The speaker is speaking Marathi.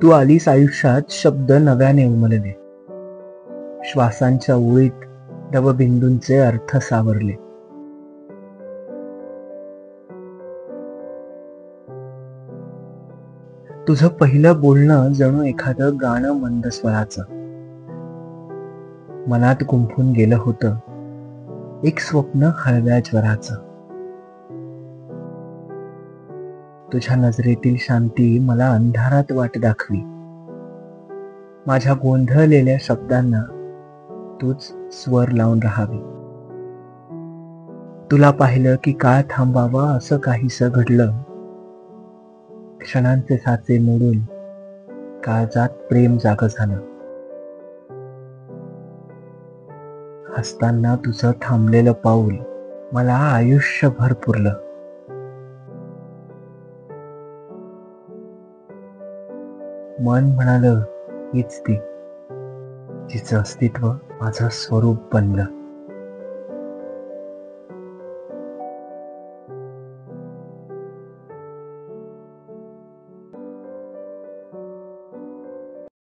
तू आलीस आयुष्यात, शब्द नव्याने उमलले, श्वासांच्या ओळीत दवबिंदूंचे अर्थ सावरले. तुझं पहिलं बोलणं जणू एखादं गाणं मंद स्वराचं, मनात गुंफून गेलं होतं एक स्वप्न हळव्या ज्वराचं. तुझ्या नजरेतील शांती मला अंधारात वाट दाखवी, माझ्या गोंधळलेल्या शब्दांना तूच स्वर लावून राहावी. तुला पाहिलं की काळ थांबावा असं काहीसं घडलं, क्षणांचे साचे मोडून काळजात प्रेम जागं झालं. हसताना तुझं थांबलेलं पाऊल मला आयुष्यभर पुरलं. मन म्हणालं हीच ती, जिचं अस्तित्व माझं स्वरूप बनलं.